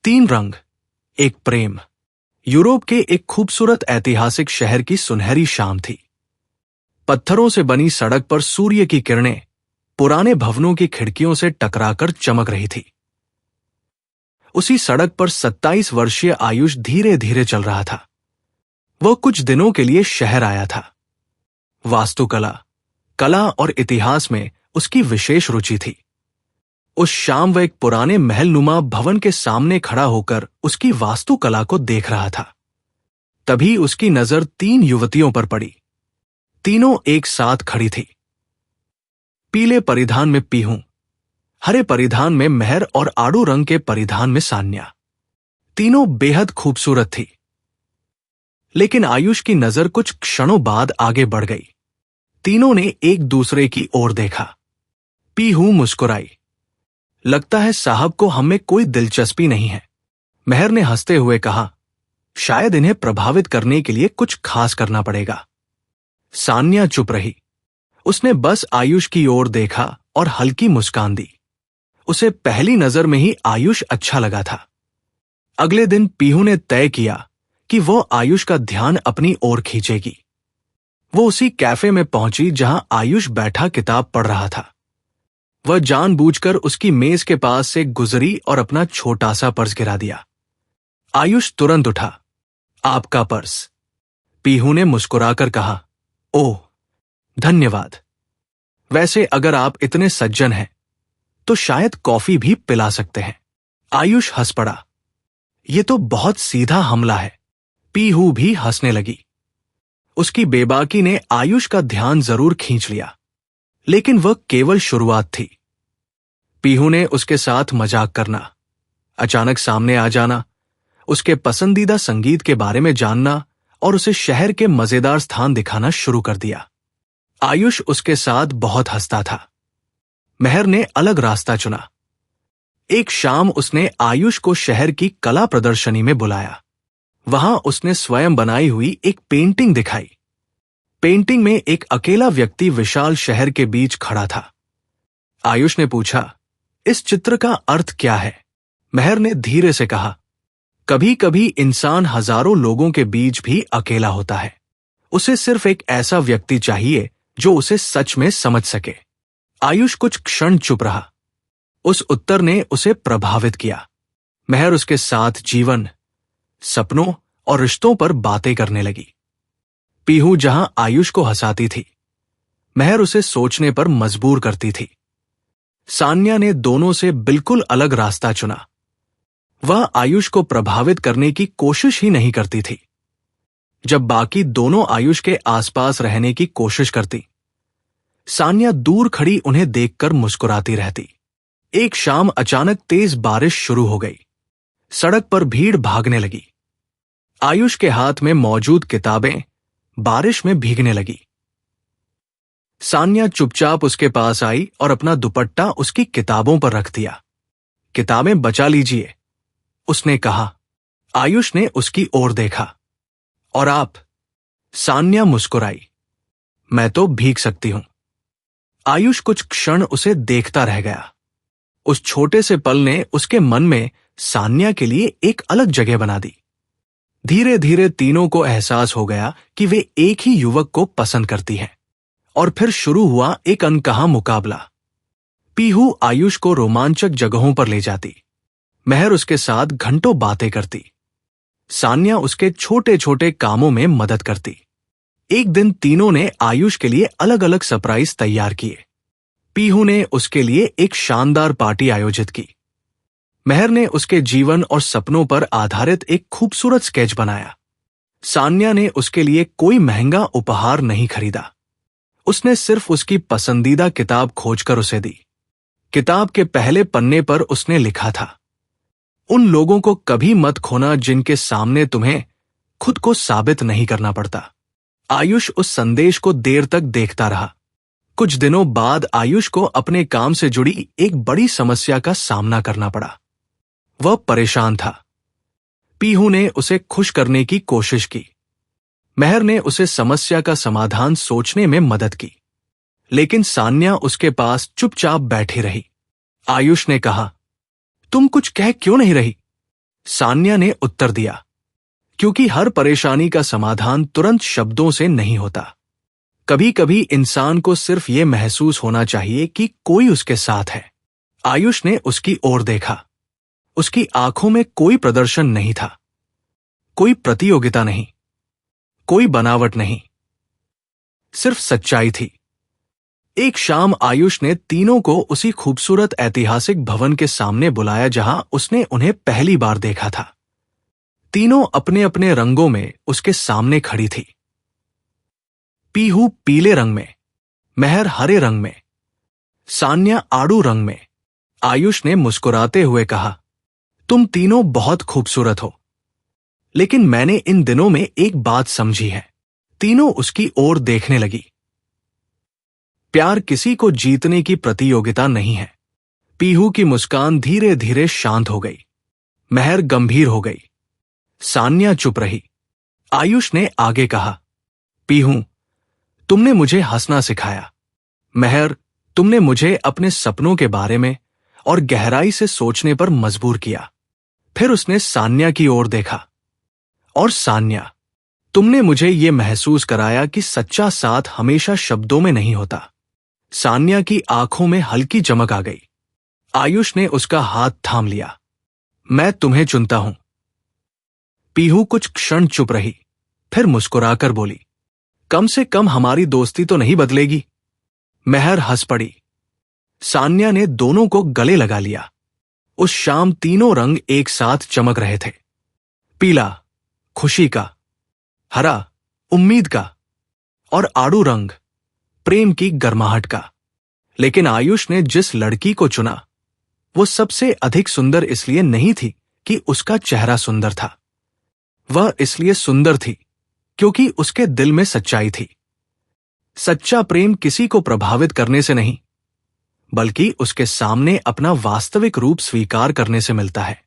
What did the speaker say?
तीन रंग, एक प्रेम। यूरोप के एक खूबसूरत ऐतिहासिक शहर की सुनहरी शाम थी। पत्थरों से बनी सड़क पर सूर्य की किरणें पुराने भवनों की खिड़कियों से टकराकर चमक रही थी। उसी सड़क पर 27 वर्षीय आयुष धीरे धीरे चल रहा था। वह कुछ दिनों के लिए शहर आया था। वास्तुकला, कला और इतिहास में उसकी विशेष रुचि थी। उस शाम वह एक पुराने महलनुमा भवन के सामने खड़ा होकर उसकी वास्तुकला को देख रहा था। तभी उसकी नजर तीन युवतियों पर पड़ी। तीनों एक साथ खड़ी थी। पीले परिधान में पीहू, हरे परिधान में मेहर और आड़ू रंग के परिधान में सान्या। तीनों बेहद खूबसूरत थी। लेकिन आयुष की नजर कुछ क्षणों बाद आगे बढ़ गई। तीनों ने एक दूसरे की ओर देखा। पीहू मुस्कुराई। लगता है साहब को हमें कोई दिलचस्पी नहीं है। मेहर ने हंसते हुए कहा, शायद इन्हें प्रभावित करने के लिए कुछ खास करना पड़ेगा। सान्या चुप रही। उसने बस आयुष की ओर देखा और हल्की मुस्कान दी। उसे पहली नजर में ही आयुष अच्छा लगा था। अगले दिन पीहू ने तय किया कि वो आयुष का ध्यान अपनी ओर खींचेगी। वो उसी कैफे में पहुंची जहां आयुष बैठा किताब पढ़ रहा था। वह जानबूझकर उसकी मेज के पास से गुजरी और अपना छोटा सा पर्स गिरा दिया। आयुष तुरंत उठा। आपका पर्स। पीहू ने मुस्कुराकर कहा, ओह धन्यवाद। वैसे अगर आप इतने सज्जन हैं तो शायद कॉफी भी पिला सकते हैं। आयुष हंस पड़ा। यह तो बहुत सीधा हमला है। पीहू भी हंसने लगी। उसकी बेबाकी ने आयुष का ध्यान जरूर खींच लिया, लेकिन वह केवल शुरुआत थी। पीहू ने उसके साथ मजाक करना, अचानक सामने आ जाना, उसके पसंदीदा संगीत के बारे में जानना और उसे शहर के मजेदार स्थान दिखाना शुरू कर दिया। आयुष उसके साथ बहुत हंसता था। मेहर ने अलग रास्ता चुना। एक शाम उसने आयुष को शहर की कला प्रदर्शनी में बुलाया। वहां उसने स्वयं बनाई हुई एक पेंटिंग दिखाई। पेंटिंग में एक अकेला व्यक्ति विशाल शहर के बीच खड़ा था। आयुष ने पूछा, इस चित्र का अर्थ क्या है? मेहर ने धीरे से कहा, कभी कभी इंसान हजारों लोगों के बीच भी अकेला होता है। उसे सिर्फ एक ऐसा व्यक्ति चाहिए जो उसे सच में समझ सके। आयुष कुछ क्षण चुप रहा। उस उत्तर ने उसे प्रभावित किया। मेहर उसके साथ जीवन, सपनों और रिश्तों पर बातें करने लगी। पीहू जहां आयुष को हंसाती थी, मेहर उसे सोचने पर मजबूर करती थी। सान्या ने दोनों से बिल्कुल अलग रास्ता चुना। वह आयुष को प्रभावित करने की कोशिश ही नहीं करती थी। जब बाकी दोनों आयुष के आसपास रहने की कोशिश करती, सान्या दूर खड़ी उन्हें देखकर मुस्कुराती रहती। एक शाम अचानक तेज बारिश शुरू हो गई। सड़क पर भीड़ भागने लगी। आयुष के हाथ में मौजूद किताबें बारिश में भीगने लगी। सान्या चुपचाप उसके पास आई और अपना दुपट्टा उसकी किताबों पर रख दिया। किताबें बचा लीजिए, उसने कहा। आयुष ने उसकी ओर देखा। और आप? सान्या मुस्कुराई। मैं तो भीग सकती हूं। आयुष कुछ क्षण उसे देखता रह गया। उस छोटे से पल ने उसके मन में सान्या के लिए एक अलग जगह बना दी। धीरे धीरे तीनों को एहसास हो गया कि वे एक ही युवक को पसंद करती हैं। और फिर शुरू हुआ एक अनकहा मुकाबला। पीहू आयुष को रोमांचक जगहों पर ले जाती। मेहर उसके साथ घंटों बातें करती। सान्या उसके छोटे छोटे कामों में मदद करती। एक दिन तीनों ने आयुष के लिए अलग अलग सरप्राइज तैयार किए। पीहू ने उसके लिए एक शानदार पार्टी आयोजित की। मेहर ने उसके जीवन और सपनों पर आधारित एक खूबसूरत स्केच बनाया। सान्या ने उसके लिए कोई महंगा उपहार नहीं खरीदा। उसने सिर्फ उसकी पसंदीदा किताब खोजकर उसे दी। किताब के पहले पन्ने पर उसने लिखा था, उन लोगों को कभी मत खोना जिनके सामने तुम्हें खुद को साबित नहीं करना पड़ता। आयुष उस संदेश को देर तक देखता रहा। कुछ दिनों बाद आयुष को अपने काम से जुड़ी एक बड़ी समस्या का सामना करना पड़ा। वह परेशान था। पीहू ने उसे खुश करने की कोशिश की। मेहर ने उसे समस्या का समाधान सोचने में मदद की, लेकिन सान्या उसके पास चुपचाप बैठी रही। आयुष ने कहा, तुम कुछ कह क्यों नहीं रही? सान्या ने उत्तर दिया, क्योंकि हर परेशानी का समाधान तुरंत शब्दों से नहीं होता। कभी कभी इंसान को सिर्फ ये महसूस होना चाहिए कि कोई उसके साथ है। आयुष ने उसकी ओर देखा। उसकी आंखों में कोई प्रदर्शन नहीं था, कोई प्रतियोगिता नहीं, कोई बनावट नहीं, सिर्फ सच्चाई थी। एक शाम आयुष ने तीनों को उसी खूबसूरत ऐतिहासिक भवन के सामने बुलाया जहां उसने उन्हें पहली बार देखा था। तीनों अपने अपने रंगों में उसके सामने खड़ी थी। पीहू पीले रंग में, महर हरे रंग में, सान्या आड़ू रंग में। आयुष ने मुस्कुराते हुए कहा, तुम तीनों बहुत खूबसूरत हो, लेकिन मैंने इन दिनों में एक बात समझी है। तीनों उसकी ओर देखने लगी। प्यार किसी को जीतने की प्रतियोगिता नहीं है। पीहू की मुस्कान धीरे धीरे शांत हो गई। महर गंभीर हो गई। सान्या चुप रही। आयुष ने आगे कहा, पीहू, तुमने मुझे हंसना सिखाया। महर, तुमने मुझे अपने सपनों के बारे में और गहराई से सोचने पर मजबूर किया। फिर उसने सान्या की ओर देखा, और सान्या, तुमने मुझे यह महसूस कराया कि सच्चा साथ हमेशा शब्दों में नहीं होता। सान्या की आंखों में हल्की चमक आ गई। आयुष ने उसका हाथ थाम लिया। मैं तुम्हें चुनता हूं। पीहू कुछ क्षण चुप रही, फिर मुस्कुराकर बोली, कम से कम हमारी दोस्ती तो नहीं बदलेगी। महर हंस पड़ी। सान्या ने दोनों को गले लगा लिया। उस शाम तीनों रंग एक साथ चमक रहे थे। पीला खुशी का, हरा उम्मीद का, और आड़ू रंग प्रेम की गर्माहट का। लेकिन आयुष ने जिस लड़की को चुना, वो सबसे अधिक सुंदर इसलिए नहीं थी कि उसका चेहरा सुंदर था। वह इसलिए सुंदर थी क्योंकि उसके दिल में सच्चाई थी। सच्चा प्रेम किसी को प्रभावित करने से नहीं, बल्कि उसके सामने अपना वास्तविक रूप स्वीकार करने से मिलता है।